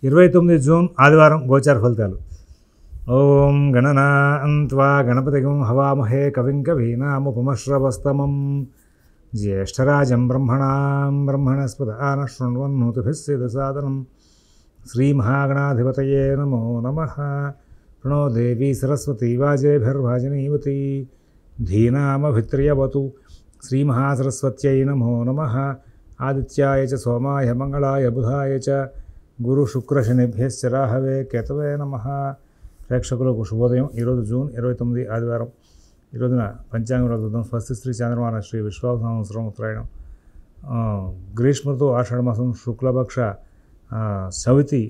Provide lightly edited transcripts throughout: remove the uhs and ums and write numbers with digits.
29 June ఆదివారం గోచార ఫలితాలు. ఓం గణనాన్త్వా గణపతిగం హవామహే కవిం కవీనాముపమశ్రవస్తమం జ్యేష్ఠరాజం బ్రహ్మణస్పదాన శృణ్వన్నోతిభిः సిద్ధసాదనం శ్రీమహాగణాధిపతయే నమో నమః. ప్రణో దేవీ సరస్వతీ వాజేభిర్వాజనీవతి ధీనామభిత్రియవతు. శ్రీమహాసరస్వత్యై నమో నమః. ఆదిత్యాయ చ సోమాయ మంగళాయ బుధాయ చ గురు శుక్ర శనిభ్యశ్చ రాహవే కేతవే నమః. ప్రేక్షకులకు శుభోదయం. ఈరోజు జూన్ 29 ఆదివారం. ఈ రోజున పంచాంగంలో చూద్దాం. స్వస్తి శ్రీ చంద్రమాన శ్రీ విశ్వావస సంవత్సరం ఉత్తరాయణం, గ్రీష్మతో ఆషాఢమాసం శుక్లపక్ష చవితి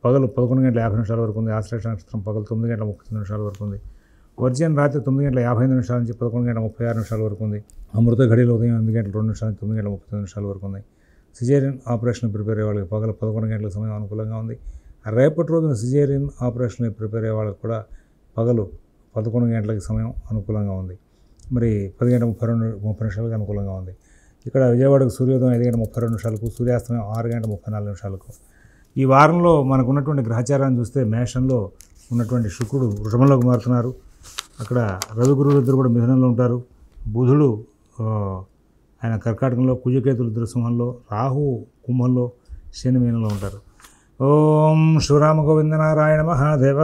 పగలు 11:50 వరకు ఉంది. ఆశ్లేష నక్షత్రం పగలు 9:39 వరకు ఉంది. వర్జ్యం రాత్రి 9:55 నుంచి 11:36 వరకు ఉంది. అమృత ఘడియలు ఉదయం 8:02 నుంచి 9:39 వరకు ఉంది. సిజేరియన్ ఆపరేషన్ ప్రిపేర్ అయ్యే వాళ్ళకి పగల 11 గంటల సమయం అనుకూలంగా ఉంది. రేపటి రోజున సిజేరియన్ ఆపరేషన్ ప్రిపేర్ అయ్యే వాళ్ళకి కూడా పగలు 11 గంటలకి సమయం అనుకూలంగా ఉంది. మరి 10:32 అనుకూలంగా ఉంది. ఇక్కడ విజయవాడకు సూర్యోదయం 5:32, సూర్యాస్తమయం 6:34. ఈ వారంలో మనకు ఉన్నటువంటి గ్రహచారాన్ని చూస్తే మేషంలో ఉన్నటువంటి శుక్రుడు వృషభంలోకి మారుతున్నారు. అక్కడ రవి గురువులు ఇద్దరు కూడా మిథునంలో ఉంటారు. బుధుడు ఆయన కర్కాటకంలో, కుజకేతులు ఇద్దరు సింహంలో, రాహు కుంభంలో, శని మీనంలో ఉంటారు. ఓం శివరామ గోవింద నారాయణ మహాదేవ.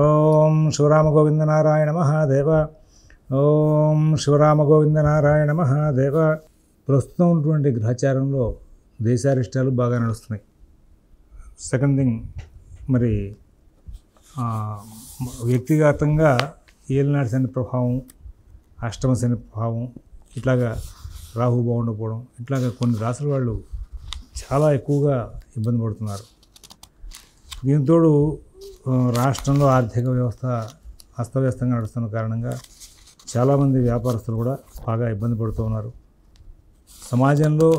ఓం శివరామ గోవింద నారాయణ మహాదేవ. ఓం శివరామ గోవింద నారాయణ మహాదేవ. ప్రస్తుతం ఉన్నటువంటి గ్రహచారంలో దేశారిష్టాలు బాగా నడుస్తున్నాయి. సెకండ్ థింగ్, మరి వ్యక్తిగతంగా ఏలినాటి శని ప్రభావం, అష్టమ శని ప్రభావం, ఇట్లాగా రాహు బాగుండకపోవడం, ఇట్లాగా కొన్ని రాసుల వాళ్ళు చాలా ఎక్కువగా ఇబ్బంది పడుతున్నారు. దీంతోడు రాష్ట్రంలో ఆర్థిక వ్యవస్థ అస్తవ్యస్తంగా నడుస్తున్న కారణంగా చాలామంది వ్యాపారస్తులు కూడా బాగా ఇబ్బంది పడుతూ ఉన్నారు. సమాజంలో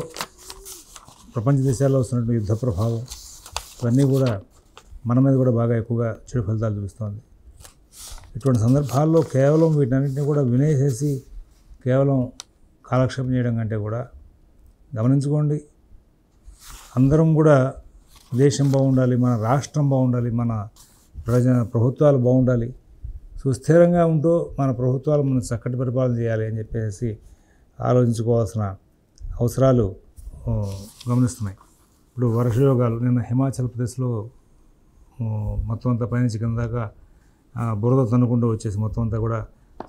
ప్రపంచ దేశాల్లో వస్తున్నటువంటి యుద్ధ ప్రభావం ఇవన్నీ కూడా మన మీద కూడా బాగా ఎక్కువగా చెడు ఫలితాలు చూపిస్తుంది. ఇటువంటి సందర్భాల్లో కేవలం వీటన్నిటిని కూడా వినేసేసి కేవలం కాలక్షేపం చేయడం కంటే కూడా గమనించుకోండి, అందరం కూడా దేశం బాగుండాలి, మన రాష్ట్రం బాగుండాలి, మన ప్రభుత్వాలు బాగుండాలి, సుస్థిరంగా ఉంటూ మన ప్రభుత్వాలు మనం చక్కటి పరిపాలన చేయాలి అని చెప్పేసి ఆలోచించుకోవాల్సిన అవసరాలు గమనిస్తున్నాయి. ఇప్పుడు వర్షయోగాలు నిన్న హిమాచల్ ప్రదేశ్లో మొత్తం అంతా పైనుంచి కింద దాకా బురద తన్నుకుంటూ వచ్చేసి మొత్తం అంతా కూడా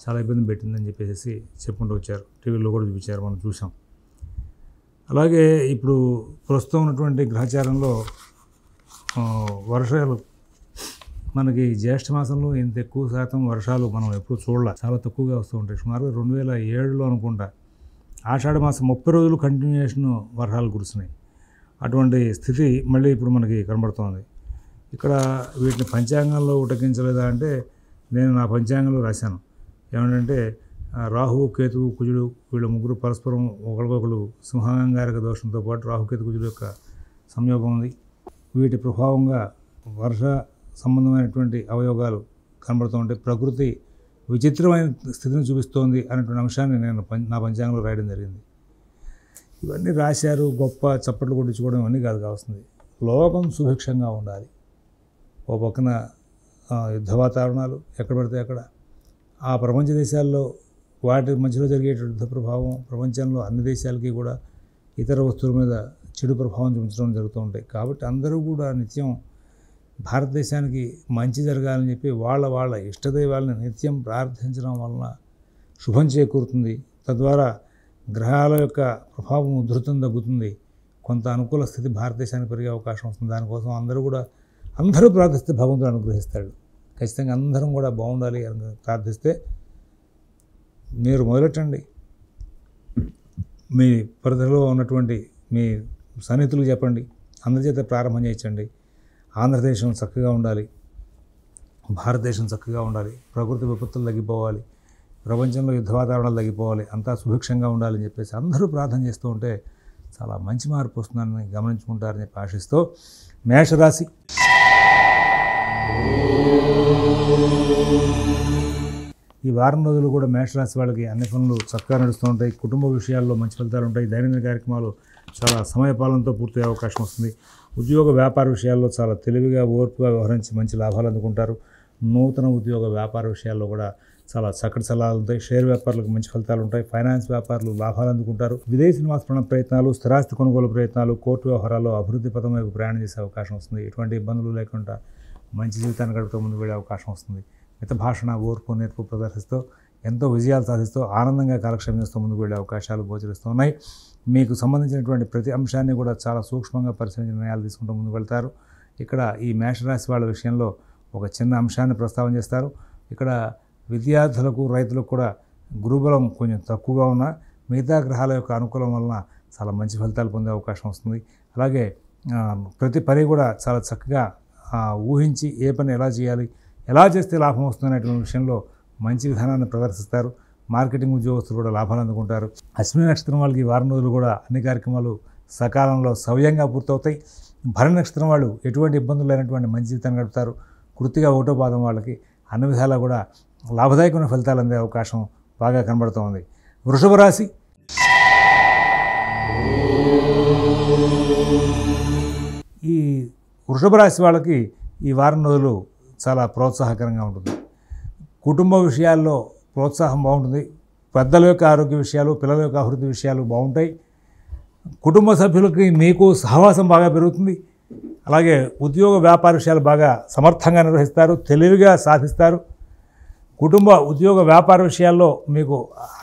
చాలా ఇబ్బంది పెట్టిందని చెప్పేసి చెప్పుకుంటూ వచ్చారు. టీవీలో కూడా చూపించారు, మనం చూసాం. అలాగే ఇప్పుడు ప్రస్తుతం ఉన్నటువంటి గ్రహచారంలో వర్షాలు మనకి జ్యేష్ఠ మాసంలో ఇంత ఎక్కువ శాతం వర్షాలు మనం ఎప్పుడు చూడాలి, చాలా తక్కువగా వస్తూ ఉంటాయి. సుమారుగా 2007లో అనుకుంటా ఆషాఢ మాసం 30 రోజులు కంటిన్యూషన్ వర్షాలు కురుస్తున్నాయి. అటువంటి స్థితి మళ్ళీ ఇప్పుడు మనకి కనబడుతోంది. ఇక్కడ వీటిని పంచాంగంలో ఉటంకించలేదా అంటే నేను నా పంచాంగంలో రాశాను. ఏమంటే రాహు, కేతువు, కుజుడు వీళ్ళ ముగ్గురు పరస్పరం ఒకరికొకరు సింహాంగారక దోషంతో పాటు రాహుకేతు కుజుడు యొక్క సంయోగం ఉంది. వీటి ప్రభావంగా వర్ష సంబంధమైనటువంటి అవయోగాలు కనబడుతూ ఉంటే ప్రకృతి విచిత్రమైన స్థితిని చూపిస్తోంది అనేటువంటి అంశాన్ని నేను నా పంచాంగంలో రాయడం జరిగింది. ఇవన్నీ రాశారు, గొప్ప చప్పట్లు కొట్టించుకోవడం ఇవన్నీ కాదు కావాల్సింది. లోకం సుభిక్షంగా ఉండాలి. ఓ పక్కన యుద్ధ వాతావరణాలు ఎక్కడ పడితే అక్కడ, ఆ ప్రపంచ దేశాల్లో వాటి మధ్యలో జరిగే యుద్ధ ప్రభావం ప్రపంచంలో అన్ని దేశాలకి కూడా ఇతర వస్తువుల మీద చెడు ప్రభావం చూపించడం జరుగుతూ ఉంటాయి. కాబట్టి అందరూ కూడా నిత్యం భారతదేశానికి మంచి జరగాలని చెప్పి వాళ్ళ ఇష్టదైవాలని నిత్యం ప్రార్థించడం వలన శుభం చేకూరుతుంది. తద్వారా గ్రహాల యొక్క ప్రభావం ఉధృతం తగ్గుతుంది. కొంత అనుకూల స్థితి భారతదేశానికి పెరిగే అవకాశం వస్తుంది. దానికోసం అందరూ ప్రార్థిస్తే భగవంతుడు అనుగ్రహిస్తాడు. ఖచ్చితంగా అందరం కూడా బాగుండాలి అని ప్రార్థిస్తే మీరు మొదలెట్టండి. మీ పరిధిలో ఉన్నటువంటి మీ సన్నిహితులకు చెప్పండి, అందరి చేత ప్రారంభం చేయించండి. ఆంధ్రదేశం చక్కగా ఉండాలి, భారతదేశం చక్కగా ఉండాలి, ప్రకృతి విపత్తులు తగ్గిపోవాలి, ప్రపంచంలో యుద్ధ వాతావరణాలు తగ్గిపోవాలి, అంతా సుభిక్షంగా ఉండాలని చెప్పేసి అందరూ ప్రార్థన చేస్తూ ఉంటే చాలా మంచి మార్పు వస్తుందని గమనించుకుంటారని చెప్పి ఆశిస్తూ మేషరాశి. ఈ వారం రోజులు కూడా మేషరాశి వాళ్ళకి అన్ని పనులు చక్కగా నడుస్తూ ఉంటాయి. కుటుంబ విషయాల్లో మంచి ఫలితాలు ఉంటాయి. దైనందిన కార్యక్రమాలు చాలా సమయపాలనతో పూర్తయ్యే అవకాశం వస్తుంది. ఉద్యోగ వ్యాపార విషయాల్లో చాలా తెలివిగా ఓర్పుగా వ్యవహరించి మంచి లాభాలు అందుకుంటారు. నూతన ఉద్యోగ వ్యాపార విషయాల్లో కూడా చాలా చక్కటి సలహాలు ఉంటాయి. షేర్ వ్యాపారులకు మంచి ఫలితాలు ఉంటాయి. ఫైనాన్స్ వ్యాపారులు లాభాలు అందుకుంటారు. విదేశీ నివాస ప్రయత్నాలు, స్థిరాస్తి కొనుగోలు ప్రయత్నాలు, కోర్టు వ్యవహారాల్లో అభివృద్ధి పథం వైపు ప్రయాణం చేసే అవకాశం వస్తుంది. ఎటువంటి ఇబ్బందులు లేకుండా మంచి జీవితాన్ని గడుపుతూ ముందుకు వెళ్ళే అవకాశం వస్తుంది. మిత భాషణ, ఓర్పు, నేర్పు ప్రదర్శిస్తూ ఎంతో విజయాలు సాధిస్తూ ఆనందంగా కాలక్షేపం చేస్తూ ముందుకు వెళ్ళే అవకాశాలు గోచరిస్తూ ఉన్నాయి. మీకు సంబంధించినటువంటి ప్రతి అంశాన్ని కూడా చాలా సూక్ష్మంగా పరిశీలించి నిర్ణయాలు తీసుకుంటూ ముందుకు వెళ్తారు. ఇక్కడ ఈ మేషరాశి వాళ్ళ విషయంలో ఒక చిన్న అంశాన్ని ప్రస్తావన చేస్తారు. ఇక్కడ విద్యార్థులకు, రైతులకు కూడా గురుబలం కొంచెం తక్కువగా ఉన్నా మిగతా గ్రహాల యొక్క అనుకూలం వలన చాలా మంచి ఫలితాలు పొందే అవకాశం వస్తుంది. అలాగే ప్రతి పని కూడా చాలా చక్కగా ఊహించి ఏ పని ఎలా చేయాలి, ఎలా చేస్తే లాభం వస్తుందనేటువంటి విషయంలో మంచి విధానాన్ని ప్రదర్శిస్తారు. మార్కెటింగ్ ఉద్యోగస్తులు కూడా లాభాలు అందుకుంటారు. అశ్విని నక్షత్రం వాళ్ళకి ఈ వారం రోజులు కూడా అన్ని కార్యక్రమాలు సకాలంలో సవ్యంగా పూర్తవుతాయి. భరణి నక్షత్రం వాళ్ళు ఎటువంటి ఇబ్బందులు లేనటువంటి మంచి జీవితాన్ని గడుపుతారు. కృత్తిగా ఒకటో పాదం వాళ్ళకి అన్ని విధాలా కూడా లాభదాయకమైన ఫలితాలు అందే అవకాశం బాగా కనబడుతూ ఉంది. వృషభ రాశి ఈ వృషభ రాశి వాళ్ళకి ఈ వారం రోజులు చాలా ప్రోత్సాహకరంగా ఉంటుంది. కుటుంబ విషయాల్లో ప్రోత్సాహం బాగుంటుంది. పెద్దల యొక్క ఆరోగ్య విషయాలు, పిల్లల యొక్క అభివృద్ధి విషయాలు బాగుంటాయి. కుటుంబ సభ్యులకి మీకు సహవాసం బాగా పెరుగుతుంది. అలాగే ఉద్యోగ వ్యాపార విషయాలు బాగా సమర్థంగా నిర్వహిస్తారు, తెలివిగా సాధిస్తారు. కుటుంబ ఉద్యోగ వ్యాపార విషయాల్లో మీకు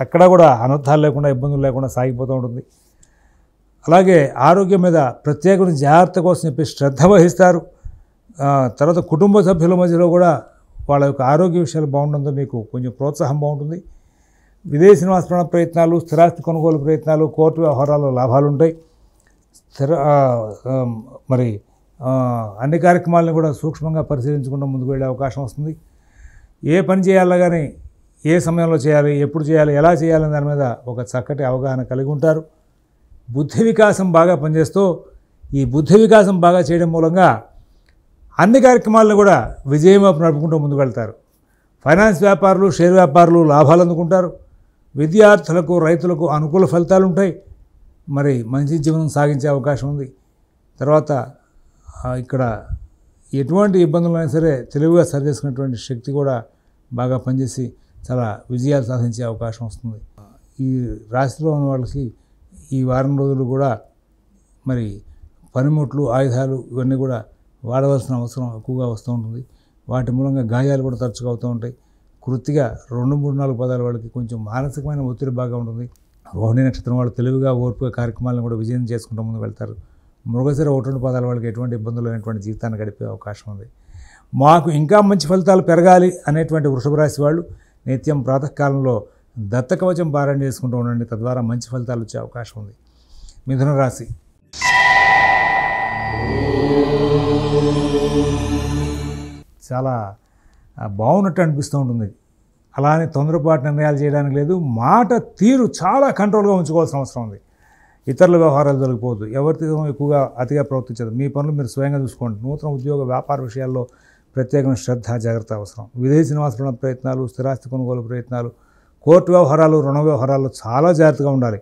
అక్కడ కూడా అనర్థాలు లేకుండా, ఇబ్బందులు లేకుండా సాగిపోతూ ఉంటుంది. అలాగే ఆరోగ్యం మీద ప్రత్యేకమైన జాగ్రత్త కోసం చెప్పి శ్రద్ధ వహిస్తారు. తర్వాత కుటుంబ సభ్యుల మధ్యలో కూడా వాళ్ళ యొక్క ఆరోగ్య విషయాలు బాగుండడంతో మీకు కొంచెం ప్రోత్సాహం బాగుంటుంది. విదేశీ నివాస ప్రయత్నాలు, స్థిరాస్తి కొనుగోలు ప్రయత్నాలు, కోర్టు వ్యవహారాల్లో లాభాలు ఉంటాయి. మరి అన్ని కార్యక్రమాలను కూడా సూక్ష్మంగా పరిశీలించుకుంటూ ముందుకు వెళ్ళే అవకాశం వస్తుంది. ఏ పని చేయాలో కానీ ఏ సమయంలో చేయాలి, ఎప్పుడు చేయాలి, ఎలా చేయాలనే దాని మీద ఒక చక్కటి అవగాహన కలిగి ఉంటారు. బుద్ధి వికాసం బాగా పనిచేస్తూ ఈ బుద్ధి వికాసం బాగా చేయడం మూలంగా అన్ని కార్యక్రమాలను కూడా విజయం వైపు నడుపుకుంటూ ముందుకు వెళ్తారు. ఫైనాన్స్ వ్యాపారులు, షేర్ వ్యాపారులు లాభాలు అందుకుంటారు. విద్యార్థులకు, రైతులకు అనుకూల ఫలితాలు ఉంటాయి. మరి మంచి జీవనం సాగించే అవకాశం ఉంది. తర్వాత ఇక్కడ ఎటువంటి ఇబ్బందులైనా సరే తెలివిగా సరిచేసుకునేటువంటి శక్తి కూడా బాగా పనిచేసి చాలా విజయాలు సాధించే అవకాశం వస్తుంది. ఈ రాశిలో ఉన్న వాళ్ళకి ఈ వారం రోజులు కూడా మరి పనిముట్లు, ఆయుధాలు ఇవన్నీ కూడా వాడవలసిన అవసరం ఎక్కువగా వస్తూ ఉంటుంది. వాటి మూలంగా గాయాలు కూడా తరచుగా అవుతూ ఉంటాయి. కృత్తిగా 2, 3, 4 పదాల వాళ్ళకి కొంచెం మానసికమైన ఒత్తిడి బాగా ఉంటుంది. రోహిణి నక్షత్రం వాళ్ళు తెలివిగా, ఓర్పుగా కార్యక్రమాలను కూడా విజయం చేసుకుంటూ ముందుకు వెళ్తారు. మృగశిర 1, 2 పదాల వాళ్ళకి ఎటువంటి ఇబ్బందులు లేనటువంటి జీవితాన్ని గడిపే అవకాశం ఉంది. మాకు ఇంకా మంచి ఫలితాలు పెరగాలి అనేటువంటి వృషభ రాశి వాళ్ళు నిత్యం ప్రాతకాలంలో దత్తకవచం పారాయణ చేసుకుంటూ ఉండండి. తద్వారా మంచి ఫలితాలు వచ్చే అవకాశం ఉంది. మిథున రాశి చాలా బాగున్నట్టు అనిపిస్తూ ఉంటుంది. అలానే తొందరపాటు నిర్ణయాలు చేయడానికి లేదు. మాట తీరు చాలా కంట్రోల్గా ఉంచుకోవాల్సిన అవసరం ఉంది. ఇతరుల వ్యవహారాలు జరిగిపోవద్దు. ఎవరితో ఎక్కువగా అతిగా ప్రవర్తించదు. మీ పనులు మీరు స్వయంగా చూసుకోండి. నూతన ఉద్యోగ వ్యాపార విషయాల్లో ప్రత్యేకమైన శ్రద్ధ, జాగ్రత్త అవసరం. విదేశీ నివాస ప్రయత్నాలు, స్థిరాస్తి కొనుగోలు ప్రయత్నాలు, కోర్టు వ్యవహారాలు, రుణ వ్యవహారాల్లో చాలా జాగ్రత్తగా ఉండాలి.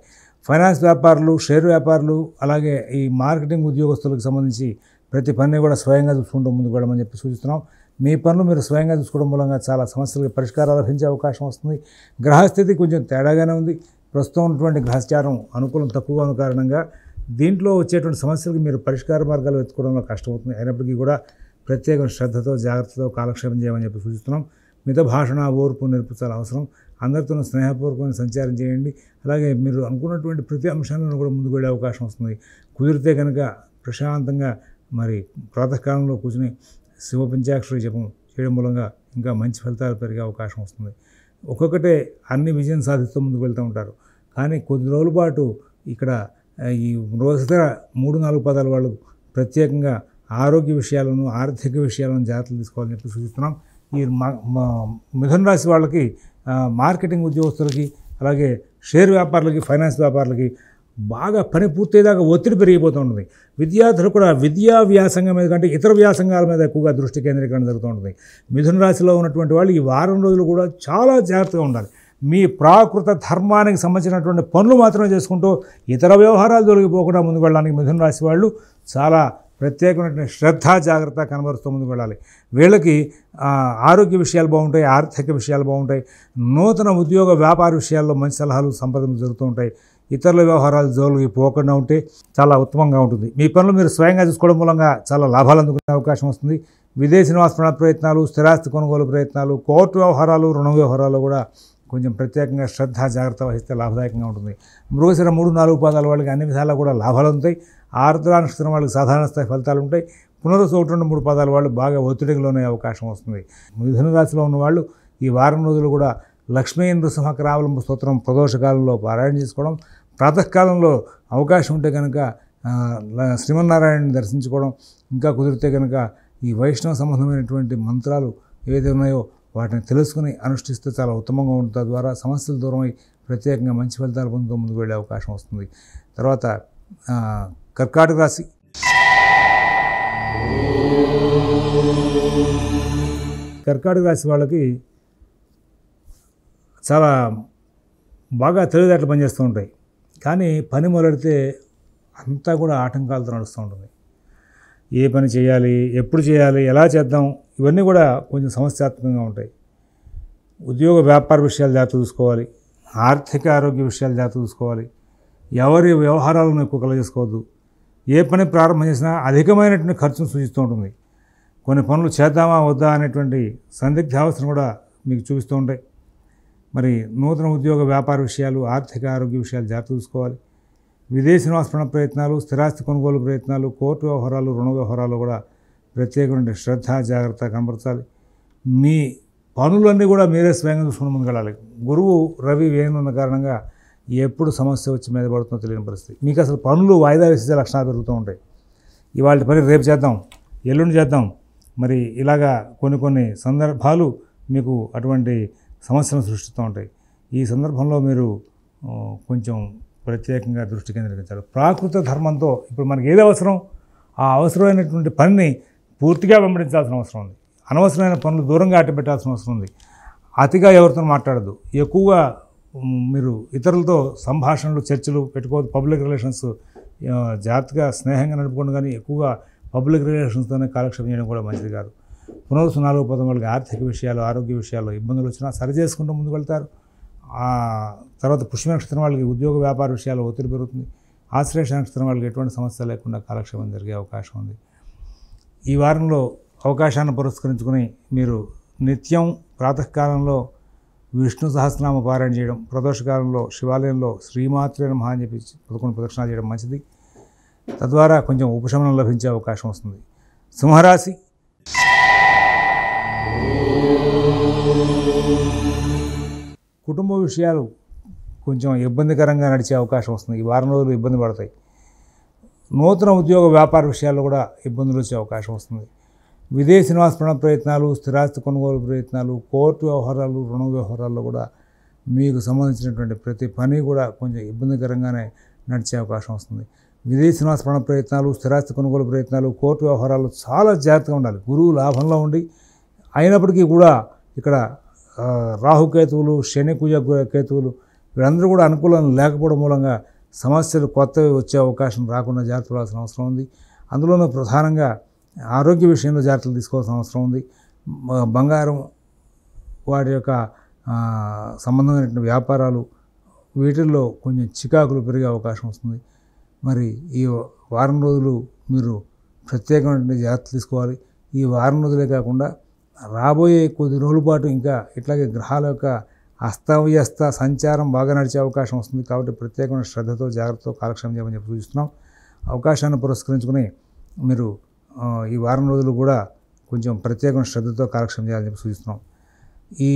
ఫైనాన్స్ వ్యాపారులు, షేర్ వ్యాపారులు, అలాగే ఈ మార్కెటింగ్ ఉద్యోగస్తులకు సంబంధించి ప్రతి పనిని కూడా స్వయంగా చూసుకుంటూ ముందుకు వెళ్ళమని చెప్పి సూచిస్తున్నాం. మీ పనులు మీరు స్వయంగా చూసుకోవడం మూలంగా చాలా సమస్యలకు పరిష్కారాలు లభించే అవకాశం వస్తుంది. గ్రహస్థితి కొంచెం తేడాగానే ఉంది. ప్రస్తుతం ఉన్నటువంటి గ్రహచారం అనుకూలం తక్కువగా ఉన్న కారణంగా దీంట్లో వచ్చేటువంటి సమస్యలకు మీరు పరిష్కార మార్గాలు వెతుకోవడంలో కష్టమవుతుంది. అయినప్పటికీ కూడా ప్రత్యేక శ్రద్ధతో, జాగ్రత్తతో కాలక్షేపం చేయమని చెప్పి సూచిస్తున్నాం. మిత భాషణ, ఓర్పు, నేర్పు చాలా అవసరం. అందరితో స్నేహపూర్వకమైన సంచారం చేయండి. అలాగే మీరు అనుకున్నటువంటి ప్రతి అంశాలను కూడా ముందుకు వెళ్ళే అవకాశం వస్తుంది. కుదిరితే కనుక ప్రశాంతంగా మరి ప్రాతకాలంలో కూర్చుని శివ పంచాక్షరి జపం చేయడం మూలంగా ఇంకా మంచి ఫలితాలు పెరిగే అవకాశం వస్తుంది. ఒక్కొక్కటే అన్ని విజయం సాధిస్తూ ముందుకు వెళ్తూ ఉంటారు. కానీ కొద్ది రోజుల పాటు ఇక్కడ ఈ రోజుతర 3, 4 పదాల వాళ్ళు ప్రత్యేకంగా ఆరోగ్య విషయాలను, ఆర్థిక విషయాలను జాగ్రత్తలు తీసుకోవాలని చెప్పి సూచిస్తున్నాం. ఈ మిథున రాశి వాళ్ళకి మార్కెటింగ్ ఉద్యోగస్తులకి, అలాగే షేర్ వ్యాపారులకి, ఫైనాన్స్ వ్యాపారులకి బాగా పని పూర్తయ్యేదాకా ఒత్తిడి పెరిగిపోతూ ఉంటుంది. విద్యార్థులు కూడా విద్యా వ్యాసంగం మీద కంటే ఇతర వ్యాసంగాల మీద ఎక్కువగా దృష్టి కేంద్రీకరణ జరుగుతూ ఉంటుంది. మిథున రాశిలో ఉన్నటువంటి వాళ్ళు ఈ వారం రోజులు కూడా చాలా జాగ్రత్తగా ఉండాలి. మీ ప్రాకృత ధర్మానికి సంబంధించినటువంటి పనులు మాత్రమే చేసుకుంటూ ఇతర వ్యవహారాలు తొలగిపోకుండా ముందుకు వెళ్ళడానికి మిథున రాశి వాళ్ళు చాలా ప్రత్యేకమైన శ్రద్ధ జాగ్రత్త కనబరుస్తూ ముందుకు వెళ్ళాలి. వీళ్ళకి ఆరోగ్య విషయాలు బాగుంటాయి, ఆర్థిక విషయాలు బాగుంటాయి, నూతన ఉద్యోగ వ్యాపార విషయాల్లో మంచి సలహాలు సంప్రదింపులు జరుగుతూ ఉంటాయి. ఇతరుల వ్యవహారాలు జోలికి పోకుండా ఉంటే చాలా ఉత్తమంగా ఉంటుంది. మీ పనులు మీరు స్వయంగా చూసుకోవడం మూలంగా చాలా లాభాలు అందుకునే అవకాశం వస్తుంది. విదేశీ నివాస ప్రయత్నాలు, స్థిరాస్తి కొనుగోలు ప్రయత్నాలు, కోర్టు వ్యవహారాలు, రుణ వ్యవహారాలు కూడా కొంచెం ప్రత్యేకంగా శ్రద్ధ జాగ్రత్త వహిస్తే లాభదాయకంగా ఉంటుంది. మృగశిర 3-4 పాదాల వాళ్ళకి అన్ని విధాలా కూడా లాభాలు ఉంటాయి. ఆర్ద్ర నక్షత్రం వాళ్ళకి సాధారణ స్థాయి ఫలితాలు ఉంటాయి. పునరుసు 1-2-3 పాదాల వాళ్ళు బాగా ఒత్తిడికి లోనే అవకాశం వస్తుంది. మిథున రాశిలో ఉన్న వాళ్ళు ఈ వారం రోజులు కూడా లక్ష్మీ నృసింహకరావలంబ స్తోత్రం ప్రదోషకాలంలో పారాయణ చేసుకోవడం, ప్రాతకాలంలో అవకాశం ఉంటే కనుక శ్రీమన్నారాయణని దర్శించుకోవడం, ఇంకా కుదిరితే కనుక ఈ వైష్ణవ సంబంధమైనటువంటి మంత్రాలు ఏవైతే ఉన్నాయో వాటిని తెలుసుకుని అనుష్ఠిస్తే చాలా ఉత్తమంగా ఉంటుంది. తద్వారా సమస్యలు దూరమై ప్రత్యేకంగా మంచి ఫలితాలు పొందుతూ ముందుకు వెళ్ళే అవకాశం వస్తుంది. తర్వాత కర్కాటక రాశి. కర్కాటక రాశి వాళ్ళకి చాలా బాగా తెలివితేటలు పనిచేస్తూ ఉంటాయి. కానీ పని మొదలెడితే అంతా కూడా ఆటంకాలతో నడుస్తూ ఉంటుంది. ఏ పని చేయాలి, ఎప్పుడు చేయాలి, ఎలా చేద్దాం, ఇవన్నీ కూడా కొంచెం సమస్యాత్మకంగా ఉంటాయి. ఉద్యోగ వ్యాపార విషయాలు జాగ్రత్త చూసుకోవాలి. ఆర్థిక ఆరోగ్య విషయాలు జాగ్రత్త చూసుకోవాలి. ఎవరి వ్యవహారాలను ఎక్కువ కలగజేసుకోవద్దు. ఏ పని ప్రారంభం చేసినా అధికమైనటువంటి ఖర్చును సూచిస్తూ ఉంటుంది. కొన్ని పనులు చేద్దామా వద్దా అనేటువంటి సందిగ్ధావస్థను కూడా మీకు చూపిస్తూ ఉంటాయి. మరి నూతన ఉద్యోగ వ్యాపార విషయాలు, ఆర్థిక ఆరోగ్య విషయాలు జాగ్రత్త చూసుకోవాలి. విదేశీ నివాస ప్రయత్నాలు, స్థిరాస్తి కొనుగోలు ప్రయత్నాలు, కోర్టు వ్యవహారాలు, రుణ వ్యవహారాలు కూడా ప్రత్యేకమైన శ్రద్ధ జాగ్రత్త కనబరచాలి. మీ పనులన్నీ కూడా మీరే స్వయంగా చూసుకుని ముందుకెళ్ళాలి. గురువు రవి వేయనున్న కారణంగా ఎప్పుడు సమస్య వచ్చి మీద పడుతుందో తెలియని పరిస్థితి. మీకు అసలు పనులు వాయిదా వేసే లక్షణాలు పెరుగుతూ ఉంటాయి. ఇవాళ పని రేపు చేద్దాం, ఎల్లుండి చేద్దాం, మరి ఇలాగా కొన్ని సందర్భాలు మీకు అటువంటి సమస్యలను సృష్టిస్తూ ఉంటాయి. ఈ సందర్భంలో మీరు కొంచెం ప్రత్యేకంగా దృష్టి కేంద్రీకరించాలి. ప్రాకృత ధర్మంతో ఇప్పుడు మనకి ఏది అవసరం ఆ అవసరమైనటువంటి పనిని పూర్తిగా వెంబడించాల్సిన అవసరం ఉంది. అనవసరమైన పనులు దూరంగా అట్టబెట్టాల్సిన అవసరం ఉంది. అతిగా ఎవరితో మాట్లాడద్దు. ఎక్కువగా మీరు ఇతరులతో సంభాషణలు, చర్చలు పెట్టుకోవద్దు. పబ్లిక్ రిలేషన్స్ జాగ్రత్తగా స్నేహంగా నడుపుకోండి, కానీ ఎక్కువగా పబ్లిక్ రిలేషన్స్తోనే కాలక్షేపం చేయడం కూడా మంచిది కాదు. పునరుసు 4 పదం వాళ్ళకి ఆర్థిక విషయాలు, ఆరోగ్య విషయాల్లో ఇబ్బందులు వచ్చినా సరి చేసుకుంటూ ముందుకు వెళ్తారు. తర్వాత పుష్య నక్షత్రం వాళ్ళకి ఉద్యోగ వ్యాపార విషయాల్లో ఒత్తిడి పెరుగుతుంది. ఆశ్లేష నక్షత్రం వాళ్ళకి ఎటువంటి సమస్య లేకుండా కాలక్షేపం జరిగే అవకాశం ఉంది. ఈ వారంలో అవకాశాన్ని పురస్కరించుకుని మీరు నిత్యం ప్రాతకాలంలో విష్ణు సహస్రనామ పారాయణ చేయడం, ప్రదోషకాలంలో శివాలయంలో శ్రీమాత్రే నమః అని చెప్పి 11 ప్రదక్షిణాలు చేయడం మంచిది. తద్వారా కొంచెం ఉపశమనం లభించే అవకాశం వస్తుంది. సింహరాశి. కుటుంబ విషయాలు కొంచెం ఇబ్బందికరంగా నడిచే అవకాశం వస్తుంది. ఈ వారం రోజులు ఇబ్బంది పడతాయి. నూతన ఉద్యోగ వ్యాపార విషయాల్లో కూడా ఇబ్బందులు వచ్చే అవకాశం వస్తుంది. విదేశీ నివాస ప్రయత్నాలు, స్థిరాస్తి కొనుగోలు ప్రయత్నాలు, కోర్టు వ్యవహారాలు, రుణ వ్యవహారాల్లో కూడా మీకు సంబంధించినటువంటి ప్రతి పని కూడా కొంచెం ఇబ్బందికరంగానే నడిచే అవకాశం వస్తుంది. విదేశీ నివాస ప్రయత్నాలు, స్థిరాస్తి కొనుగోలు ప్రయత్నాలు, కోర్టు వ్యవహారాలు చాలా జాగ్రత్తగా ఉండాలి. గురువు లాభంలో ఉండి అయినప్పటికీ కూడా ఇక్కడ రాహుకేతువులు, శని కుజ కేతువులు వీళ్ళందరూ కూడా అనుకూలం లేకపోవడం మూలంగా సమస్యలు కొత్తవి వచ్చే అవకాశం రాకుండా జాగ్రత్త పడాల్సిన అవసరం ఉంది. అందులోనూ ప్రధానంగా ఆరోగ్య విషయంలో జాగ్రత్తలు తీసుకోవాల్సిన అవసరం ఉంది. బంగారం, వాటి యొక్క సంబంధమైనటువంటి వ్యాపారాలు, వీటిల్లో కొంచెం చికాకులు పెరిగే అవకాశం వస్తుంది. మరి ఈ వారం రోజులు మీరు ప్రత్యేకమైన జాగ్రత్తలు తీసుకోవాలి. ఈ వారం రోజులే కాకుండా రాబోయే కొద్ది రోజుల పాటు ఇంకా ఇట్లాగే గ్రహాల యొక్క అస్తవ్యస్త సంచారం బాగా నడిచే అవకాశం వస్తుంది. కాబట్టి ప్రత్యేకమైన శ్రద్ధతో, జాగ్రత్తతో కాలక్షేపం చేయమని చెప్పి సూచిస్తున్నాం. అవకాశాన్ని పురస్కరించుకుని మీరు ఈ వారం రోజులు కూడా కొంచెం ప్రత్యేకమైన శ్రద్ధతో కాలక్షేపం చేయాలని చెప్పి సూచిస్తున్నాం. ఈ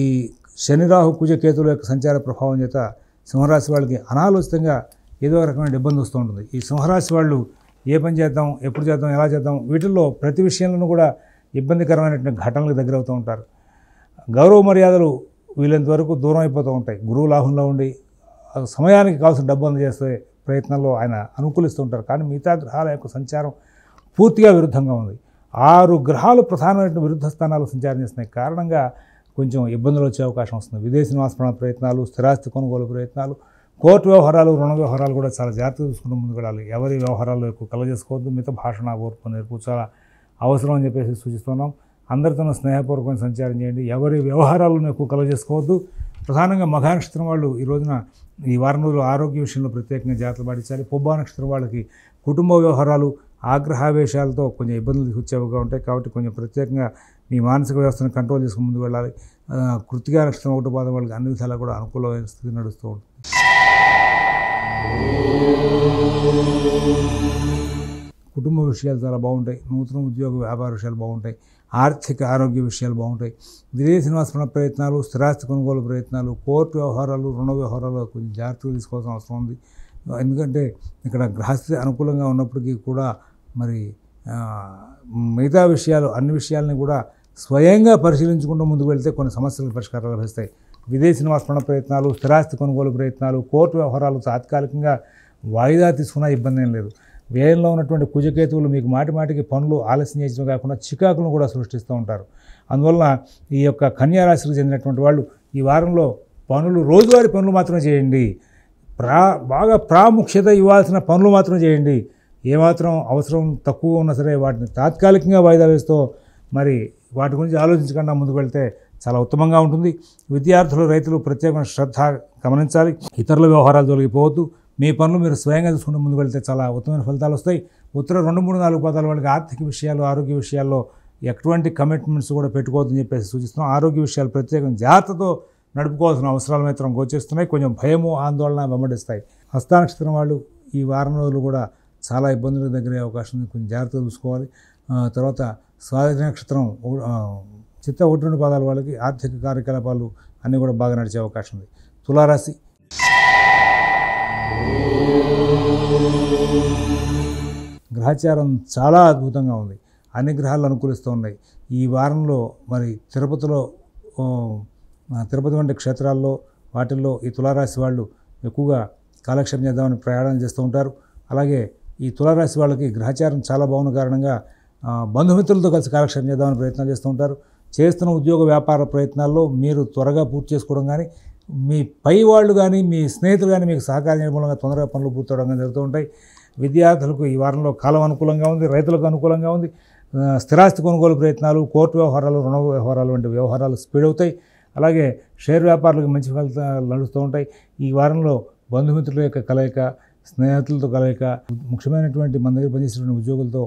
శని, రాహు, కుజ కేతువుల యొక్క సంచార ప్రభావం చేత సింహరాశి వాళ్ళకి అనాలోచితంగా ఏదో రకమైన ఇబ్బంది వస్తూ ఉంటుంది. ఈ సింహరాశి వాళ్ళు ఏ పని చేద్దాం, ఎప్పుడు చేద్దాం, ఎలా చేద్దాం, వీటిల్లో ప్రతి విషయంలోనూ కూడా ఇబ్బందికరమైనటువంటి ఘటనలకు దగ్గరవుతూ ఉంటారు. గౌరవ మర్యాదలు వీళ్ళంత వరకు దూరం అయిపోతూ ఉంటాయి. గురువు లాభంలో ఉండి సమయానికి కావాల్సిన డబ్బు అందజేస్తే ప్రయత్నంలో ఆయన అనుకూలిస్తూ ఉంటారు. కానీ మిగతా గ్రహాల యొక్క సంచారం పూర్తిగా విరుద్ధంగా ఉంది. 6 గ్రహాలు ప్రధానమైన విరుద్ధ స్థానాలు సంచారం చేస్తున్నాయి. కారణంగా కొంచెం ఇబ్బందులు వచ్చే అవకాశం వస్తుంది. విదేశీ నివాస ప్రయత్నాలు, స్థిరాస్తి కొనుగోలు ప్రయత్నాలు, కోర్టు వ్యవహారాలు, రుణ వ్యవహారాలు కూడా చాలా జాగ్రత్తగా చూసుకుంటూ ముందుకు వెళ్ళాలి. ఎవరి వ్యవహారాల్లో ఎక్కువ కలగజేసుకోవద్దు. మిగతా భాషణ, ఓర్పు, నేర్పు చాలా అవసరం అని చెప్పేసి సూచిస్తున్నాం. అందరితోనూ స్నేహపూర్వకంగా సంచారం చేయండి. ఎవరి వ్యవహారాలను ఎక్కువ కలగజేసుకోవద్దు. ప్రధానంగా మఘా నక్షత్రం వాళ్ళు ఈ రోజున ఈ వారం రోజులు ఆరోగ్య విషయంలో ప్రత్యేకంగా జాగ్రత్తలు పాటించాలి. పుబ్బా నక్షత్రం వాళ్ళకి కుటుంబ వ్యవహారాలు, ఆగ్రహావేశాలతో కొంచెం ఇబ్బందులు వచ్చేవిగా ఉంటాయి. కాబట్టి కొంచెం ప్రత్యేకంగా మీ మానసిక వ్యవస్థను కంట్రోల్ చేసుకుని ముందుకు వెళ్ళాలి. కృత్తికా నక్షత్రం 1వ పాదం వాళ్ళకి అన్ని విధాలా కూడా అనుకూలమైన స్థితి నడుస్తూ ఉంటుంది. కుటుంబ విషయాలు చాలా బాగుంటాయి. నూతన ఉద్యోగ వ్యాపార విషయాలు బాగుంటాయి. ఆర్థిక ఆరోగ్య విషయాలు బాగుంటాయి. విదేశీ నివాస ప్రయత్నాలు, స్థిరాస్తి కొనుగోలు ప్రయత్నాలు, కోర్టు వ్యవహారాలు, రుణ వ్యవహారాలు కొంచెం జాగ్రత్తగా తీసుకోవాల్సిన అవసరం ఉంది. ఎందుకంటే ఇక్కడ గ్రహస్థితి అనుకూలంగా ఉన్నప్పటికీ కూడా మరి మిగతా విషయాలు, అన్ని విషయాలని కూడా స్వయంగా పరిశీలించుకుంటూ ముందుకు వెళ్తే కొన్ని సమస్యలకు పరిష్కారాలు లభిస్తాయి. విదేశీ నివాస ప్రయత్నాలు, స్థిరాస్తి కొనుగోలు ప్రయత్నాలు, కోర్టు వ్యవహారాలు తాత్కాలికంగా వాయిదా తీసుకున్నా ఇబ్బంది ఏం లేదు. వ్యయంలో ఉన్నటువంటి కుజకేతువులు మీకు మాటిమాటికి పనులు ఆలస్యం చేయడం కాకుండా చికాకులను కూడా సృష్టిస్తూ ఉంటారు. అందువలన ఈ యొక్క కన్యా రాశికి చెందినటువంటి వాళ్ళు ఈ వారంలో రోజువారీ పనులు మాత్రమే చేయండి. బాగా ప్రాముఖ్యత ఇవ్వాల్సిన పనులు మాత్రం చేయండి. ఏమాత్రం అవసరం తక్కువ ఉన్నా సరే వాటిని తాత్కాలికంగా వాయిదా వేస్తూ మరి వాటి గురించి ఆలోచించకుండా ముందుకు వెళ్తే చాలా ఉత్తమంగా ఉంటుంది. విద్యార్థులు, రైతులు ప్రత్యేకమైన శ్రద్ధ గమనించాలి. ఇతరుల వ్యవహారాలు తొలగిపోవద్దు. మీ పనులు మీరు స్వయంగా చూసుకుంటూ ముందుకు వెళ్తే చాలా ఉత్తమమైన ఫలితాలు వస్తాయి. ఉత్తర 2, 3, 4 పాదాల వాళ్ళకి ఆర్థిక విషయాలు, ఆరోగ్య విషయాల్లో ఎటువంటి కమిట్మెంట్స్ కూడా పెట్టుకోవద్దని చెప్పేసి సూచిస్తున్నాం. ఆరోగ్య విషయాలు ప్రత్యేకంగా జాగ్రత్తతో నడుపుకోవాల్సిన అవసరాలు మాత్రం గోచరిస్తున్నాయి. కొంచెం భయము, ఆందోళన వెంబడిస్తాయి. హస్త నక్షత్రం వాళ్ళు ఈ వారం రోజులు కూడా చాలా ఇబ్బందులకు దగ్గరే అవకాశం ఉంది. కొంచెం జాగ్రత్తగా చూసుకోవాలి. తర్వాత స్వాతి నక్షత్రం, చిత్త 1, 2 పాదాల వాళ్ళకి ఆర్థిక కార్యకలాపాలు అన్నీ కూడా బాగా నడిచే అవకాశం ఉంది. తులారాశి గ్రహచారం చాలా అద్భుతంగా ఉంది. అన్ని గ్రహాలు అనుకూలిస్తూ ఉన్నాయి. ఈ వారంలో మరి తిరుపతి వంటి క్షేత్రాల్లో వాటిల్లో ఈ తులారాశి వాళ్ళు ఎక్కువగా కాలక్షేపం చేద్దామని ప్రయాణం చేస్తూ ఉంటారు. అలాగే ఈ తులారాశి వాళ్ళకి గ్రహచారం చాలా బాగున్న కారణంగా బంధుమిత్రులతో కలిసి కాలక్షేపం చేద్దామని ప్రయత్నాలు చేస్తూ ఉంటారు. చేస్తున్న ఉద్యోగ వ్యాపార ప్రయత్నాల్లో మీరు త్వరగా పూర్తి చేసుకోవడం కానీ, మీ పై వాళ్ళు కానీ, మీ స్నేహితులు కానీ మీకు సహకారం చేయడం మూలంగా తొందరగా పనులు పూర్తవడం కానీ జరుగుతూ ఉంటాయి. విద్యార్థులకు ఈ వారంలో కాలం అనుకూలంగా ఉంది. రైతులకు అనుకూలంగా ఉంది. స్థిరాస్తి కొనుగోలు ప్రయత్నాలు, కోర్టు వ్యవహారాలు, రుణ వ్యవహారాలు వంటి వ్యవహారాలు స్పీడ్ అవుతాయి. అలాగే షేర్ వ్యాపారులకు మంచి ఫలితాలు నడుస్తూ ఉంటాయి. ఈ వారంలో బంధుమిత్రుల యొక్క కలయిక, స్నేహితులతో కలయిక, ముఖ్యమైనటువంటి మన దగ్గర పనిచేసినటువంటి ఉద్యోగులతో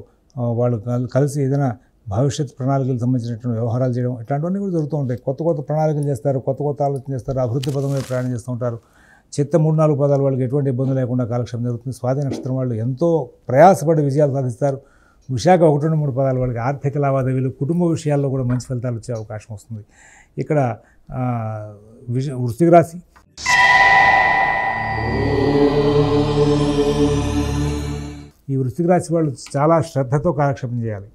వాళ్ళు కలిసి ఏదైనా భవిష్యత్ ప్రణాళికలకు సంబంధించినటువంటి వ్యవహారాలు చేయడం, ఇట్లాంటివన్నీ కూడా జరుగుతూ ఉంటాయి. కొత్త ప్రణాళికలు చేస్తారు, కొత్త ఆలోచన చేస్తారు, అభివృద్ధి పదంలో ప్రయాణం చేస్తూ ఉంటారు. చిత్త 3, 4 పాదాల వాళ్ళకి ఎటువంటి ఇబ్బంది లేకుండా కాలక్షేపం జరుగుతుంది. స్వాతి నక్షత్రం వాళ్ళు ఎంతో ప్రయాసపడి విజయాలు సాధిస్తారు. విశాఖ 1, 2, 3 పాదాల వాళ్ళకి ఆర్థిక లావాదేవీలు, కుటుంబ విషయాల్లో కూడా మంచి ఫలితాలు వచ్చే అవకాశం వస్తుంది. ఇక్కడ వృశ్చిక రాశి ఈ వృశ్చిక రాశి వాళ్ళు చాలా శ్రద్ధతో కాలక్షేపం చేయాలి.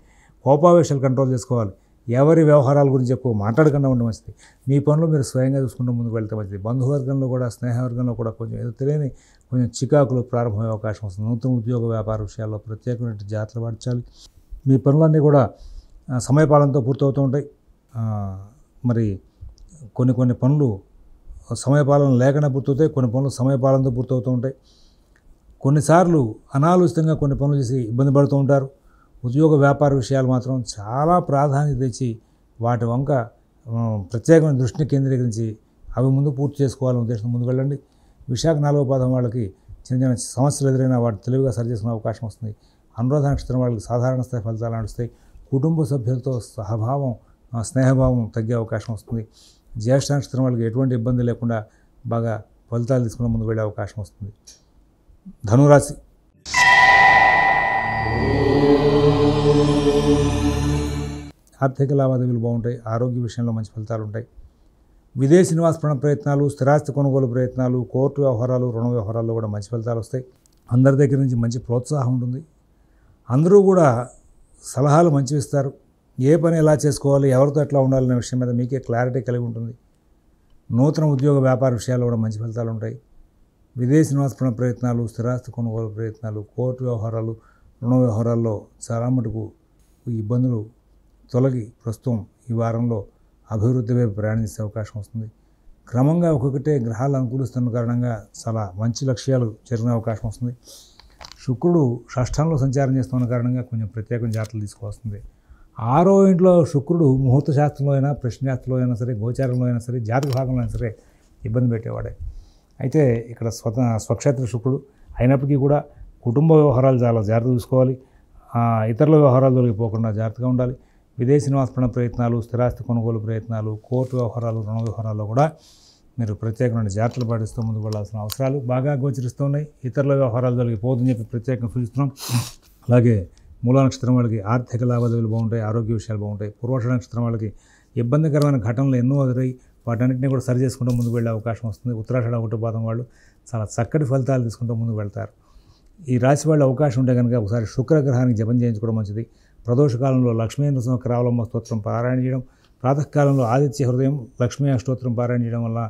కోపావేశాలు కంట్రోల్ చేసుకోవాలి. ఎవరి వ్యవహారాల గురించి ఎక్కువ మాట్లాడకుండా ఉండడం మంచిది. మీ పనులు మీరు స్వయంగా చూసుకుంటూ ముందుకు వెళ్తే మంచిది. బంధువర్గంలో కూడా, స్నేహవర్గంలో కూడా కొంచెం తెలియని చికాకులు ప్రారంభమయ్యే అవకాశం వస్తుంది. నూతన ఉద్యోగ వ్యాపార విషయాల్లో ప్రత్యేకమైన జాగ్రత్తలు పాటించాలి. మీ పనులన్నీ కూడా సమయపాలనతో పూర్తవుతూ ఉంటాయి. మరి కొన్ని పనులు సమయపాలన లేకుండా పూర్తవుతాయి. కొన్ని పనులు సమయపాలనతో పూర్తవుతూ ఉంటాయి. కొన్నిసార్లు అనాలోచితంగా కొన్ని పనులు చేసి ఇబ్బంది పడుతూ ఉంటారు. ఉద్యోగ వ్యాపార విషయాలు మాత్రం చాలా ప్రాధాన్యత ఇచ్చి వాటి వంక ప్రత్యేకమైన దృష్టిని కేంద్రీకరించి అవి ముందు పూర్తి చేసుకోవాలనే ఉద్దేశం ముందుకు వెళ్ళండి. విశాఖ 4వ పాదం వాళ్ళకి చిన్న చిన్న సమస్యలు ఎదురైనా వాటి తెలివిగా సరిచేసుకునే అవకాశం వస్తుంది. అనురాధ నక్షత్రం వాళ్ళకి సాధారణ స్థాయి ఫలితాలు నడుస్తాయి. కుటుంబ సభ్యులతో సహభావం, స్నేహభావం తగ్గే అవకాశం వస్తుంది. జ్యేష్ఠ నక్షత్రం వాళ్ళకి ఎటువంటి ఇబ్బంది లేకుండా బాగా ఫలితాలు తీసుకుని ముందుకు వెళ్ళే అవకాశం వస్తుంది. ధనురాశి ఆర్థిక లావాదేవీలు బాగుంటాయి. ఆరోగ్య విషయంలో మంచి ఫలితాలు ఉంటాయి. విదేశీ నివాస ప్రయత్నాలు, స్థిరాస్తి కొనుగోలు ప్రయత్నాలు, కోర్టు వ్యవహారాలు, రుణ వ్యవహారాల్లో కూడా మంచి ఫలితాలు వస్తాయి. అందరి దగ్గర నుంచి మంచి ప్రోత్సాహం ఉంటుంది. అందరూ కూడా సలహాలు మంచివి ఇస్తారు. ఏ పని ఎలా చేసుకోవాలి, ఎవరితో ఎట్లా ఉండాలనే విషయం మీద మీకే క్లారిటీ కలిగి ఉంటుంది. నూతన ఉద్యోగ వ్యాపార విషయాల్లో కూడా మంచి ఫలితాలు ఉంటాయి. విదేశీ నివాస ప్రయత్నాలు, స్థిరాస్తి కొనుగోలు ప్రయత్నాలు, కోర్టు వ్యవహారాలు, రుణ వ్యవహారాల్లో చాలా మటుకు ఈ ఇబ్బందులు తొలగి ప్రస్తుతం ఈ వారంలో అభివృద్ధి వైపు ప్రయాణించే అవకాశం వస్తుంది. క్రమంగా ఒక్కొక్కటే గ్రహాలు అనుకూలిస్తున్న కారణంగా చాలా మంచి లక్ష్యాలు జరిగే అవకాశం వస్తుంది. శుక్రుడు షష్ఠంలో సంచారం చేస్తున్న కారణంగా కొంచెం ప్రత్యేకమైన జాగ్రత్తలు తీసుకోవాల్సింది. 6వ ఇంట్లో శుక్రుడు ముహూర్త శాస్త్రంలో అయినా, ప్రశ్నశాస్త్రంలో అయినా సరే, గోచారంలో అయినా సరే, జాతక భాగంలో అయినా సరే ఇబ్బంది పెట్టేవాడే. అయితే ఇక్కడ స్వక్షేత్ర శుక్రుడు అయినప్పటికీ కూడా కుటుంబ వ్యవహారాలు చాలా జాగ్రత్త చూసుకోవాలి. ఇతరుల వ్యవహారాలు తొలగిపోకుండా జాగ్రత్తగా ఉండాలి. విదేశీ నివాస ప్రయత్నాలు, స్థిరాస్తి కొనుగోలు ప్రయత్నాలు, కోర్టు వ్యవహారాలు, రుణ వ్యవహారాల్లో కూడా మీరు ప్రత్యేకమైన జాగ్రత్తలు పాటిస్తూ ముందుకు వెళ్ళాల్సిన అవసరాలు బాగా గోచరిస్తున్నాయి. ఇతరుల వ్యవహారాలు తొలగిపోతుందని చెప్పి ప్రత్యేకంగా సూచిస్తున్నాం. అలాగే మూల నక్షత్రం వాళ్ళకి ఆర్థిక లావాదేవీలు బాగుంటాయి, ఆరోగ్య విషయాలు బాగుంటాయి. పూర్వాషాఢ నక్షత్రం వాళ్ళకి ఇబ్బందికరమైన ఘటనలు ఎన్నో ఎదురై వాటన్నింటినీ కూడా సరి చేసుకుంటూ ముందుకు వెళ్ళే అవకాశం వస్తుంది. ఉత్తరాషాఢ 1వ పాదం వాళ్ళు చాలా చక్కటి ఫలితాలు తీసుకుంటూ ముందుకు వెళ్తారు. ఈ రాశి వాళ్ళు అవకాశం ఉంటే కనుక ఒకసారి శుక్రగ్రహానికి జపం చేయించుకోవడం మంచిది. ప్రదోషకాలంలో లక్ష్మీ నరసింహకరావలమ్మ స్తోత్రం పారాయణ చేయడం, ప్రాతకాలంలో ఆదిత్య హృదయం లక్ష్మీ అష్టోత్తరం పారాయణ చేయడం వల్ల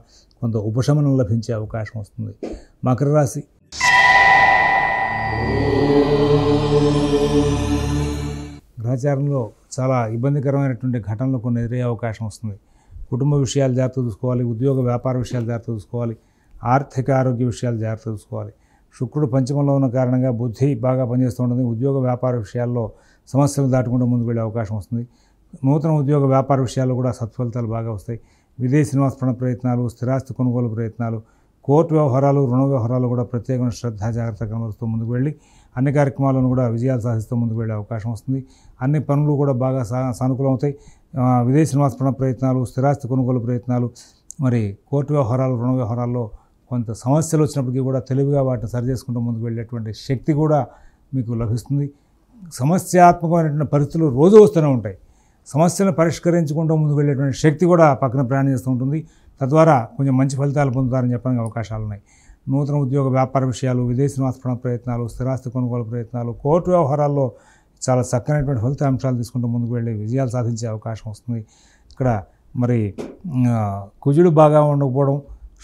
కొంత ఉపశమనం లభించే అవకాశం వస్తుంది. మకర రాశి గ్రహచారంలో చాలా ఇబ్బందికరమైనటువంటి ఘటనలు కొన్ని ఎదురయ్యే అవకాశం వస్తుంది. కుటుంబ విషయాలు జాగ్రత్త చూసుకోవాలి, ఉద్యోగ వ్యాపార విషయాలు జాగ్రత్త చూసుకోవాలి, ఆర్థిక ఆరోగ్య విషయాలు జాగ్రత్త చూసుకోవాలి. శుక్రుడు పంచమంలో ఉన్న కారణంగా బుద్ధి బాగా పనిచేస్తూ ఉంటుంది. ఉద్యోగ వ్యాపార విషయాల్లో సమస్యలు దాటుకుంటూ ముందుకు వెళ్ళే అవకాశం వస్తుంది. నూతన ఉద్యోగ వ్యాపార విషయాల్లో కూడా సత్ఫలితాలు బాగా వస్తాయి. విదేశీ నివాస ప్రయత్నాలు, స్థిరాస్తి కొనుగోలు ప్రయత్నాలు, కోర్టు వ్యవహారాలు, రుణ వ్యవహారాలు కూడా ప్రత్యేకమైన శ్రద్ధ జాగ్రత్తగా కనబరుస్తూ ముందుకు వెళ్ళి అన్ని కార్యక్రమాలను కూడా విజయాలు సాధిస్తూ ముందుకు వెళ్ళే అవకాశం వస్తుంది. అన్ని పనులు కూడా బాగా సానుకూలం అవుతాయి. విదేశీ నివాస ప్రయత్నాలు, స్థిరాస్తి కొనుగోలు ప్రయత్నాలు, మరి కోర్టు వ్యవహారాలు, రుణ వ్యవహారాల్లో కొంత సమస్యలు వచ్చినప్పటికీ కూడా తెలివిగా వాటిని సరి చేసుకుంటూ ముందుకు వెళ్ళేటువంటి శక్తి కూడా మీకు లభిస్తుంది. సమస్యాత్మకమైనటువంటి పరిస్థితులు రోజు వస్తూనే ఉంటాయి. సమస్యలను పరిష్కరించుకుంటూ ముందుకు వెళ్ళేటువంటి శక్తి కూడా పక్కన ప్రయాణం చేస్తూ ఉంటుంది. తద్వారా కొంచెం మంచి ఫలితాలు పొందుతారని చెప్పడానికి అవకాశాలు ఉన్నాయి. నూతన ఉద్యోగ వ్యాపార విషయాలు, విదేశీ నివాస ప్రయత్నాలు, స్థిరాస్తి కొనుగోలు ప్రయత్నాలు, కోర్టు వ్యవహారాల్లో చాలా చక్కనైనటువంటి ఫలితాంశాలు తీసుకుంటూ ముందుకు వెళ్ళి విజయాలు సాధించే అవకాశం వస్తుంది. ఇక్కడ మరి కుజుడు బాగా ఉండకపోవడం,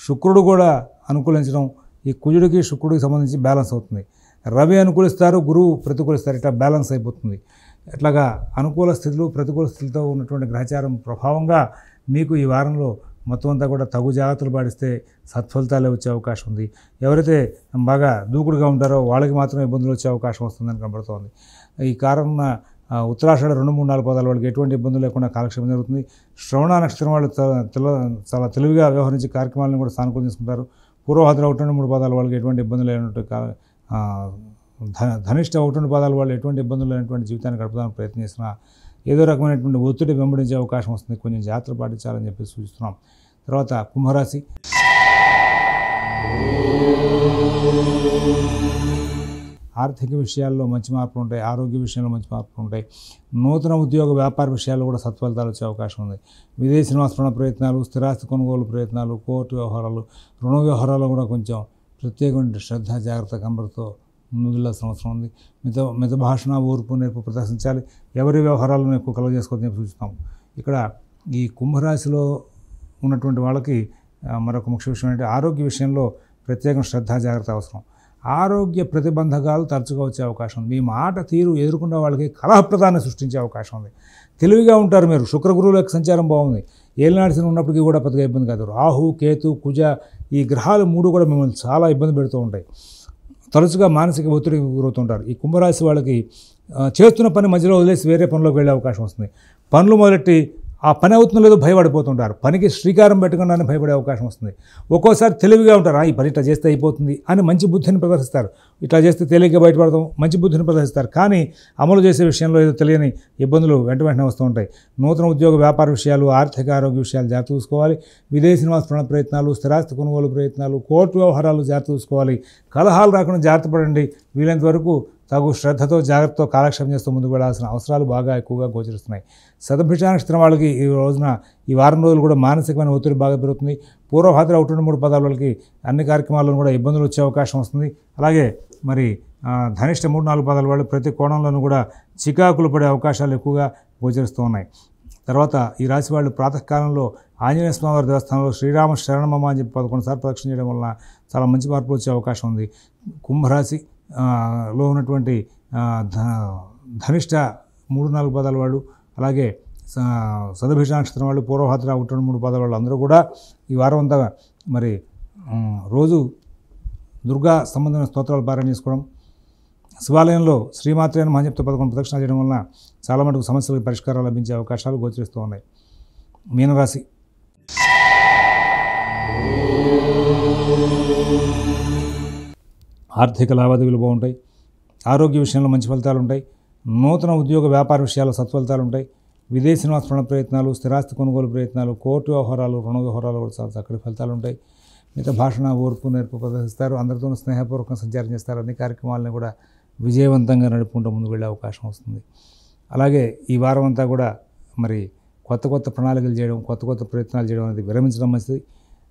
శుక్రుడు కూడా అనుకూలించడం, ఈ కుజుడికి శుక్రుడికి సంబంధించి బ్యాలెన్స్ అవుతుంది. రవి అనుకూలిస్తారు, గురువు ప్రతికూలిస్తారు, ఇట్లా బ్యాలెన్స్ అయిపోతుంది. ఇట్లాగా అనుకూల స్థితులు, ప్రతికూల స్థితితో ఉన్నటువంటి గ్రహచారం ప్రభావంగా మీకు ఈ వారంలో మొత్తం అంతా కూడా తగు జాగ్రత్తలు పాటిస్తే సత్ఫలితాలే వచ్చే అవకాశం ఉంది. ఎవరైతే బాగా దూకుడుగా ఉంటారో వాళ్ళకి మాత్రం ఇబ్బందులు వచ్చే అవకాశం వస్తుందని కనబడుతోంది. ఈ కారణం ఉత్తరాషాఢ 2, 3, 4 పాదాల వాళ్ళకి ఎటువంటి ఇబ్బందులు లేకుండా కాలక్షేపం జరుగుతుంది. శ్రవణ నక్షత్రం వాళ్ళు చాలా తెలివిగా వ్యవహరించి కార్యక్రమాలను కూడా సానుకూలం చేసుకుంటారు. పూర్వభద్ర 1, 2, 3 పాదాల వాళ్ళకి ఎటువంటి ఇబ్బందులు లేనట్టు, ధనిష్ట 1, 2 పాదాల వాళ్ళు ఎటువంటి ఇబ్బందులు లేనటువంటి జీవితాన్ని గడపడానికి ప్రయత్నం చేసినా ఏదో రకమైనటువంటి ఒత్తిడి వెంబడించే అవకాశం వస్తుంది. కొంచెం జాగ్రత్తలు పాటించాలని చెప్పి సూచిస్తున్నాం. తర్వాత కుంభరాశి ఆర్థిక విషయాల్లో మంచి మార్పులు ఉంటాయి, ఆరోగ్య విషయంలో మంచి మార్పులు ఉంటాయి. నూతన ఉద్యోగ వ్యాపార విషయాల్లో కూడా సత్ఫలితాలు వచ్చే అవకాశం ఉంది. విదేశీ నివాస ప్రయత్నాలు, స్థిరాస్తి కొనుగోలు ప్రయత్నాలు, కోర్టు వ్యవహారాలు, రుణ వ్యవహారాల్లో కూడా కొంచెం ప్రత్యేకమైన శ్రద్ధ జాగ్రత్త కనబడుతూ ముందుకెళ్ళాల్సిన అవసరం ఉంది. మిత భాషణ, ఓర్పు, నేర్పు ప్రదర్శించాలి. ఎవరి వ్యవహారాలను ఎక్కువ కలువ చేసుకోవద్దని చెప్పి సూచిస్తాం. ఇక్కడ ఈ కుంభరాశిలో ఉన్నటువంటి వాళ్ళకి మరొక ముఖ్య విషయం ఏంటంటే ఆరోగ్య విషయంలో ప్రత్యేక శ్రద్ధ జాగ్రత్త అవసరం. ఆరోగ్య ప్రతిబంధకాలు తరచుగా వచ్చే అవకాశం ఉంది. మీ మాట తీరు ఎదుర్కొన్న వాళ్ళకి కలహప్రదాన్ని సృష్టించే అవకాశం ఉంది. తెలివిగా ఉంటారు మీరు. శుక్రగురువుల యొక్క సంచారం బాగుంది. ఏలినాడిసిన ఉన్నప్పటికీ కూడా పెద్దగా ఇబ్బంది కాదు. రాహు, కేతు, కుజ ఈ గ్రహాలు 3 కూడా మిమ్మల్ని చాలా ఇబ్బంది పెడుతూ ఉంటాయి. తరచుగా మానసిక ఒత్తిడికి గురవుతుంటారు. ఈ కుంభరాశి వాళ్ళకి చేస్తున్న పని మధ్యలో వదిలేసి వేరే పనిలోకి వెళ్ళే అవకాశం వస్తుంది. పనులు మొదలెట్టి ఆ పని అవుతుందో లేదో భయపడిపోతుంటారు. పనికి శ్రీకారం పెట్టకుండానే భయపడే అవకాశం వస్తుంది. ఒక్కోసారి తెలివిగా ఉంటారు. ఈ పని ఇట్లా చేస్తే అయిపోతుంది అని మంచి బుద్ధిని ప్రదర్శిస్తారు. ఇట్లా చేస్తే తేలిగ్గా బయటపడతాం మంచి బుద్ధిని ప్రదర్శిస్తారు. కానీ అమలు చేసే విషయంలో ఏదో తెలియని ఇబ్బందులు వెంటనే వస్తూ ఉంటాయి. నూతన ఉద్యోగ వ్యాపార విషయాలు, ఆర్థిక ఆరోగ్య విషయాలు జాగ్రత్త చూసుకోవాలి. విదేశీ నివాస ప్రయత్నాలు, స్థిరాస్తి కొనుగోలు ప్రయత్నాలు, కోర్టు వ్యవహారాలు జాగ్రత్త చూసుకోవాలి. కలహాలు రాకుండా జాగ్రత్త పడండి. వీలైనంత వరకు తగు శ్రద్ధతో జాగ్రత్తతో కాలక్షేపం చేస్తూ ముందుకు వెళ్ళాల్సిన అవసరాలు బాగా ఎక్కువగా గోచరిస్తున్నాయి. శతభిష నక్షత్రం వాళ్ళకి ఈ వారం రోజులు కూడా మానసికమైన ఒత్తిడి బాగా పెరుగుతుంది. పూర్వభాద్ర 1, 2, 3 పాదాల వాళ్ళకి అన్ని కార్యక్రమాలను కూడా ఇబ్బందులు వచ్చే అవకాశం వస్తుంది. అలాగే మరి ధనిష్ట 3, 4 పాదాల వాళ్ళు ప్రతి కోణంలోనూ కూడా చికాకులు పడే అవకాశాలు ఎక్కువగా గోచరిస్తూ ఉన్నాయి. తర్వాత ఈ రాశి వాళ్ళు ప్రాతకాలంలో ఆంజనేయ స్వామివారి దేవస్థానంలో శ్రీరామ శరణమమ్మ అని చెప్పి 11 సార్లు ప్రదక్షిణ చేయడం వలన చాలా మంచి మార్పులు వచ్చే అవకాశం ఉంది. కుంభరాశి లో ఉన్నటువంటి ధనిష్ట 3-4 పదాల వాళ్ళు, అలాగే శతభిష నక్షత్రం వాళ్ళు, పూర్వభద్ర 1-2-3 పదాల వాళ్ళు అందరూ కూడా ఈ వారం అంతా మరి రోజు దుర్గా సంబంధమైన స్తోత్రాలు పారాయణ చేసుకోవడం, శివాలయంలో శ్రీమాత్రే నమః చెప్తే 11 ప్రదక్షిణాలు చేయడం వలన చాలా మటుకు సమస్యలకు పరిష్కారాలు లభించే అవకాశాలు గోచరిస్తూ ఉన్నాయి. మీనరాశి ఆర్థిక లావాదేవీలు బాగుంటాయి. ఆరోగ్య విషయంలో మంచి ఫలితాలు ఉంటాయి. నూతన ఉద్యోగ వ్యాపార విషయాల్లో సత్ఫలితాలు ఉంటాయి. విదేశీ నివాస ప్రయత్నాలు, స్థిరాస్తి కొనుగోలు ప్రయత్నాలు, కోర్టు వ్యవహారాలు, రుణ వ్యవహారాలు కూడా చాలా చక్కటి ఫలితాలు ఉంటాయి. మిగతా భాషణ, ఓర్పు, నేర్పు ప్రదర్శిస్తారు. అందరితోనూ స్నేహపూర్వకంగా సంచారం చేస్తారు. అన్ని కార్యక్రమాలను కూడా విజయవంతంగా నడుపుకుంటూ ముందుకు వెళ్ళే అవకాశం వస్తుంది. అలాగే ఈ వారం అంతా కూడా మరి కొత్త ప్రణాళికలు చేయడం, కొత్త ప్రయత్నాలు చేయడం అనేది విరమించడం మంచిది.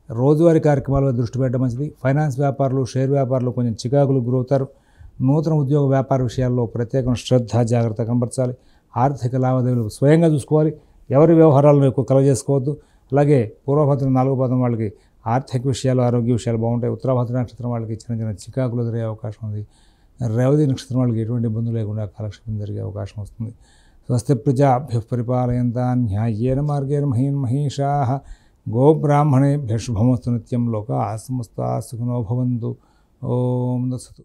రోజువారీ కార్యక్రమాల దృష్టి పెట్టడం మంచిది. ఫైనాన్స్ వ్యాపారులు, షేర్ వ్యాపారులు కొంచెం చికాకులు గురవుతారు. నూతన ఉద్యోగ వ్యాపార విషయాల్లో ప్రత్యేకమైన శ్రద్ధ, జాగ్రత్త కనబరచాలి. ఆర్థిక లావాదేవీలు స్వయంగా చూసుకోవాలి. ఎవరి వ్యవహారాలను ఎక్కువ కలగజేసుకోవద్దు. అలాగే పూర్వభద్ర 4వ పాదం వాళ్ళకి ఆర్థిక విషయాలు, ఆరోగ్య విషయాలు బాగుంటాయి. ఉత్తరాభద్ర నక్షత్రం వాళ్ళకి చిన్న చికాకులు ఎదురయ్యే అవకాశం ఉంది. రేవతి నక్షత్రం వాళ్ళకి ఎటువంటి ఇబ్బందులు లేకుండా కాలక్షేపం జరిగే అవకాశం వస్తుంది. స్వస్తి ప్రజాభ్యః పరిపాలయంతాం న్యాయేన మార్గేణ మహీషాః గోబ్రాహ్మణేభ్యః శుభమస్తు నిత్యం. లోకాః సమస్తాః సుఖినో భవంతు. ఓం తత్సత్.